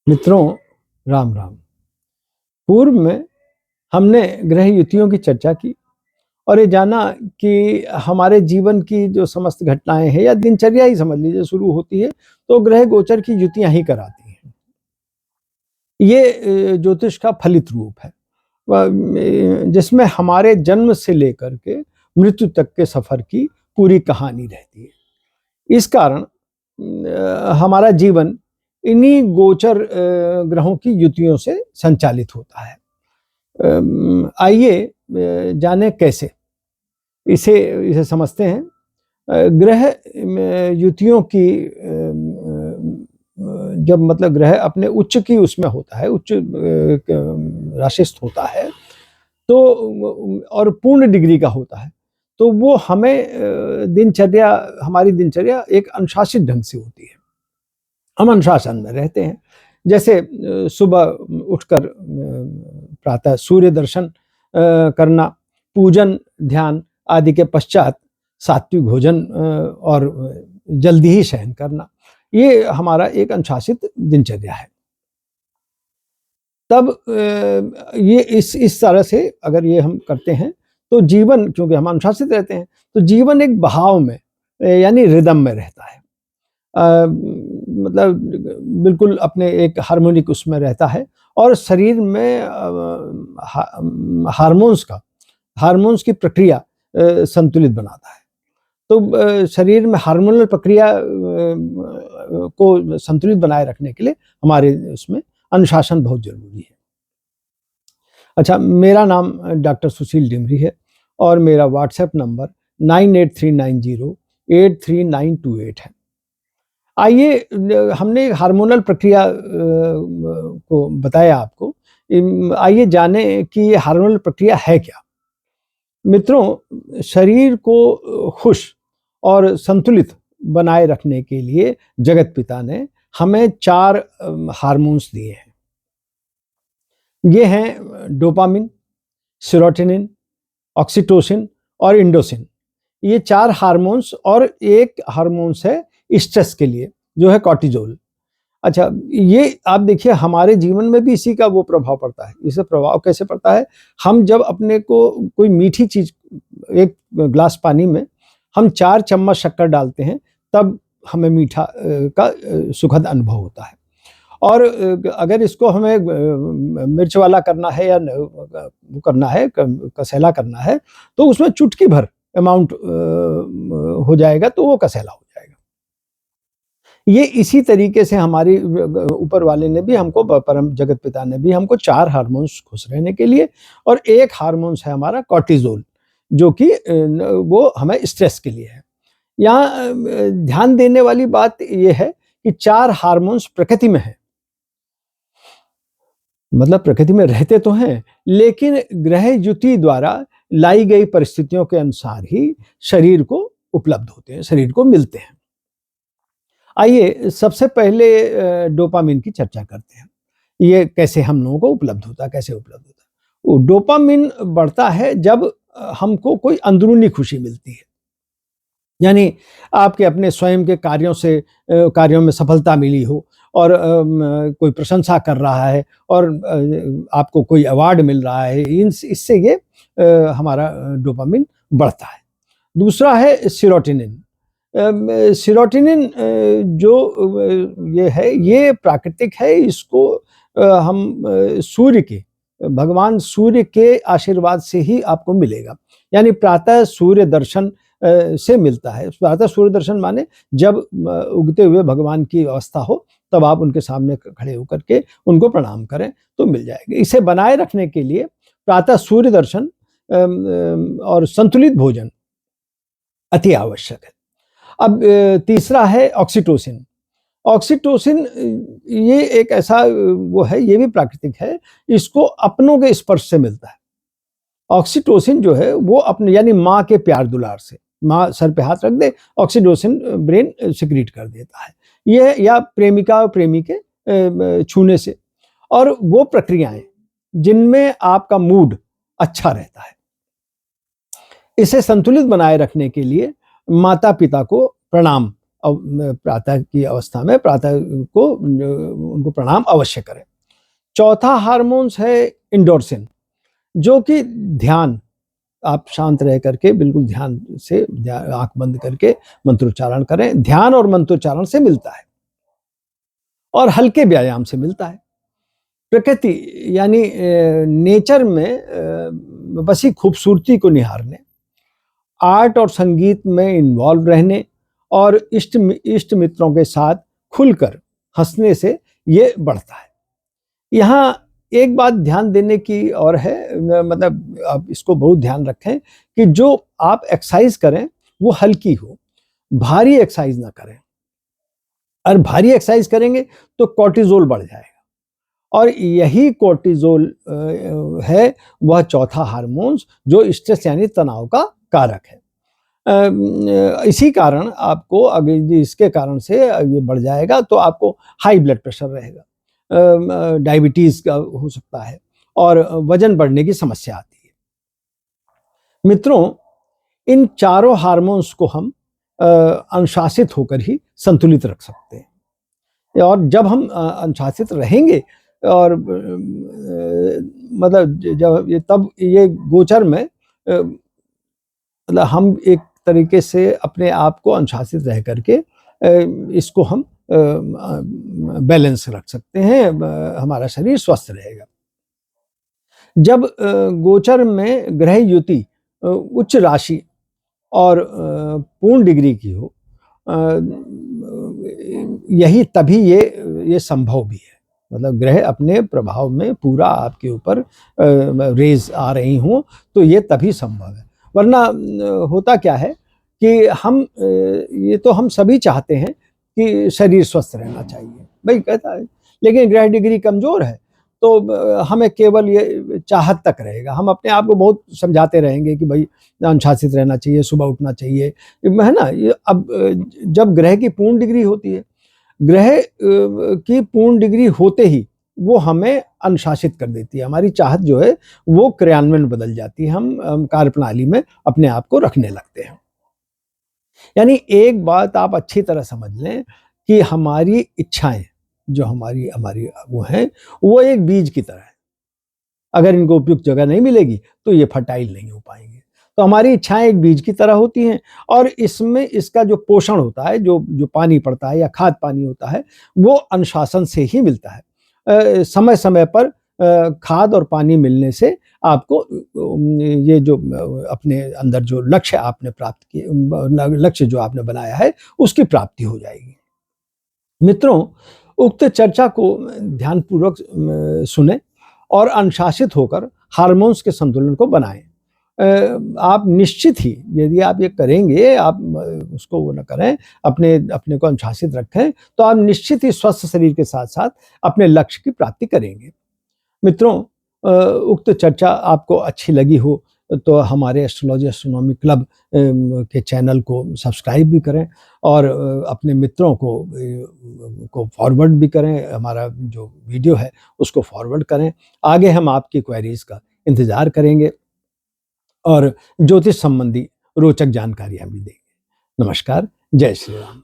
मित्रों, राम राम। पूर्व में हमने ग्रह युतियों की चर्चा की और ये जाना कि हमारे जीवन की जो समस्त घटनाएं हैं या दिनचर्या ही समझ लीजिए शुरू होती है तो ग्रह गोचर की युतियां ही कराती हैं। ये ज्योतिष का फलित रूप है जिसमें हमारे जन्म से लेकर के मृत्यु तक के सफर की पूरी कहानी रहती है। इस कारण हमारा जीवन इन्हीं गोचर ग्रहों की युतियों से संचालित होता है। आइए जाने कैसे इसे इसे समझते हैं। ग्रह युतियों की जब मतलब ग्रह अपने उच्च की उसमें होता है, उच्च राशिस्थ होता है तो और पूर्ण डिग्री का होता है तो वो हमें दिनचर्या हमारी दिनचर्या एक अनुशासित ढंग से होती है। हम अनुशासन में रहते हैं। जैसे सुबह उठकर प्रातः सूर्य दर्शन करना, पूजन ध्यान आदि के पश्चात सात्विक भोजन और जल्दी ही शयन करना, ये हमारा एक अनुशासित दिनचर्या है। तब ये इस तरह से अगर ये हम करते हैं तो जीवन, क्योंकि हम अनुशासित रहते हैं तो जीवन एक बहाव में यानी रिदम में रहता है। मतलब बिल्कुल अपने एक हार्मोनिक उसमें रहता है और शरीर में हार्मोन्स की प्रक्रिया संतुलित बनाता है। तो शरीर में हार्मोनल प्रक्रिया को संतुलित बनाए रखने के लिए हमारे उसमें अनुशासन बहुत जरूरी है। अच्छा, मेरा नाम डॉक्टर सुशील डिमरी है और मेरा व्हाट्सएप नंबर 9839083928 है। आइए, हमने हार्मोनल प्रक्रिया को बताया आपको। आइए जाने कि ये हार्मोनल प्रक्रिया है क्या। मित्रों, शरीर को खुश और संतुलित बनाए रखने के लिए जगत पिता ने हमें 4 हार्मोन्स दिए हैं। ये हैं डोपामिन, सेरोटोनिन, ऑक्सीटोसिन और इंडोसिन। ये 4 हार्मोन्स और एक हार्मोन्स है स्ट्रेस के लिए जो है कॉर्टिजोल। अच्छा, ये आप देखिए हमारे जीवन में भी इसी का वो प्रभाव पड़ता है। इससे प्रभाव कैसे पड़ता है? हम जब अपने को कोई मीठी चीज, एक ग्लास पानी में हम 4 चम्मच शक्कर डालते हैं तब हमें मीठा का सुखद अनुभव होता है। और अगर इसको हमें मिर्च वाला करना है या वो करना है, कसैला करना है, तो उसमें चुटकी भर अमाउंट हो जाएगा तो वो कसैला हो जाएगा। ये इसी तरीके से हमारी ऊपर वाले ने भी हमको, परम जगत पिता ने भी हमको 4 हार्मोन्स खुश रहने के लिए, और एक हार्मोन्स है हमारा कॉर्टिजोल जो कि वो हमें स्ट्रेस के लिए है। यहाँ ध्यान देने वाली बात ये है कि 4 हार्मोन्स प्रकृति में है, मतलब प्रकृति में रहते तो हैं लेकिन ग्रह युति द्वारा लाई गई परिस्थितियों के अनुसार ही शरीर को उपलब्ध होते हैं, शरीर को मिलते हैं। आइए सबसे पहले डोपामिन की चर्चा करते हैं। ये कैसे हम लोगों को उपलब्ध होता है, कैसे उपलब्ध होता है? वो डोपामिन बढ़ता है जब हमको कोई अंदरूनी खुशी मिलती है, यानी आपके अपने स्वयं के कार्यों में सफलता मिली हो और कोई प्रशंसा कर रहा है और आपको कोई अवार्ड मिल रहा है, इससे ये हमारा डोपामिन बढ़ता है। दूसरा है सेरोटोनिन। सेरोटोनिन जो ये है, ये प्राकृतिक है। इसको हम भगवान सूर्य के आशीर्वाद से ही आपको मिलेगा, यानी प्रातः सूर्य दर्शन से मिलता है। प्रातः सूर्य दर्शन माने जब उगते हुए भगवान की अवस्था हो तब आप उनके सामने खड़े होकर के उनको प्रणाम करें तो मिल जाएगा। इसे बनाए रखने के लिए प्रातः सूर्य दर्शन और संतुलित भोजन अति आवश्यक है। अब तीसरा है ऑक्सीटोसिन। ऑक्सीटोसिन ये एक ऐसा वो है, ये भी प्राकृतिक है, इसको अपनों के स्पर्श से मिलता है। ऑक्सीटोसिन जो है वो अपने, यानी माँ के प्यार दुलार से, माँ सर पे हाथ रख दे, ऑक्सीटोसिन ब्रेन सिक्रीट कर देता है। ये, या प्रेमिका और प्रेमी के छूने से, और वो प्रक्रियाएं जिनमें आपका मूड अच्छा रहता है। इसे संतुलित बनाए रखने के लिए माता पिता को प्रणाम प्रातः की अवस्था में प्रातः को उनको प्रणाम अवश्य करें। चौथा हार्मोन्स है इंडोर्सिन, जो कि ध्यान, आप शांत रह करके बिल्कुल ध्यान से आंख बंद करके मंत्रोच्चारण करें। ध्यान और मंत्रोच्चारण से मिलता है और हल्के व्यायाम से मिलता है। प्रकृति यानी नेचर में बसी खूबसूरती को निहारने, आर्ट और संगीत में इन्वॉल्व रहने और इष्ट मित्रों के साथ खुलकर हंसने से ये बढ़ता है। यहाँ एक बात ध्यान देने की और है, मतलब आप इसको बहुत ध्यान रखें कि जो आप एक्सरसाइज करें वो हल्की हो, भारी एक्सरसाइज ना करें। और भारी एक्सरसाइज करेंगे तो कॉर्टिजोल बढ़ जाएगा और यही कॉर्टिजोल है वह चौथा हार्मोन्स जो स्ट्रेस यानी तनाव का कारक है। इसी कारण आपको अगर इसके कारण से ये बढ़ जाएगा तो आपको हाई ब्लड प्रेशर रहेगा, डायबिटीज का हो सकता है और वजन बढ़ने की समस्या आती है। मित्रों, इन चारों हार्मोन्स को हम अनुशासित होकर ही संतुलित रख सकते हैं और जब हम अनुशासित रहेंगे और मतलब जब तब ये गोचर में मतलब हम एक तरीके से अपने आप को अनुशासित रह करके इसको हम बैलेंस रख सकते हैं, हमारा शरीर स्वस्थ रहेगा। जब गोचर में ग्रह युति उच्च राशि और पूर्ण डिग्री की हो, यही तभी ये संभव भी है। मतलब ग्रह अपने प्रभाव में पूरा आपके ऊपर रेज आ रही हों तो ये तभी संभव है, वरना होता क्या है कि हम ये तो हम सभी चाहते हैं कि शरीर स्वस्थ रहना चाहिए, भाई कहता है, लेकिन ग्रह डिग्री कमजोर है तो हमें केवल ये चाहत तक रहेगा। हम अपने आप को बहुत समझाते रहेंगे कि भाई अनुशासित रहना चाहिए, सुबह उठना चाहिए, है ना। ये अब जब ग्रह की पूर्ण डिग्री होती है, ग्रह की पूर्ण डिग्री होते ही वो हमें अनुशासित कर देती है, हमारी चाहत जो है वो क्रियान्वयन बदल जाती है, हम कार्यप्रणाली में अपने आप को रखने लगते हैं। यानी एक बात आप अच्छी तरह समझ लें कि हमारी इच्छाएं जो हमारी हमारी वो हैं, वो एक बीज की तरह है। अगर इनको उपयुक्त जगह नहीं मिलेगी तो ये फर्टाइल नहीं हो पाएंगे। तो हमारी इच्छाएं एक बीज की तरह होती हैं और इसमें इसका जो पोषण होता है, जो पानी पड़ता है या खाद पानी होता है, वो अनुशासन से ही मिलता है। समय समय पर खाद और पानी मिलने से आपको ये जो अपने अंदर जो लक्ष्य आपने प्राप्त किए, लक्ष्य जो आपने बनाया है, उसकी प्राप्ति हो जाएगी। मित्रों, उक्त चर्चा को ध्यानपूर्वक सुने और अनुशासित होकर हार्मोन्स के संतुलन को बनाएं। आप निश्चित ही, यदि आप ये करेंगे, आप उसको वो न करें, अपने को अनुशासित रखें, तो आप निश्चित ही स्वस्थ शरीर के साथ साथ अपने लक्ष्य की प्राप्ति करेंगे। मित्रों, उक्त चर्चा आपको अच्छी लगी हो तो हमारे एस्ट्रोलॉजी एस्ट्रोनॉमी क्लब के चैनल को सब्सक्राइब भी करें और अपने मित्रों को फॉरवर्ड भी करें, हमारा जो वीडियो है उसको फॉरवर्ड करें। आगे हम आपकी क्वेरीज का इंतज़ार करेंगे और ज्योतिष संबंधी रोचक जानकारियाँ भी देंगे। नमस्कार, जय श्री राम।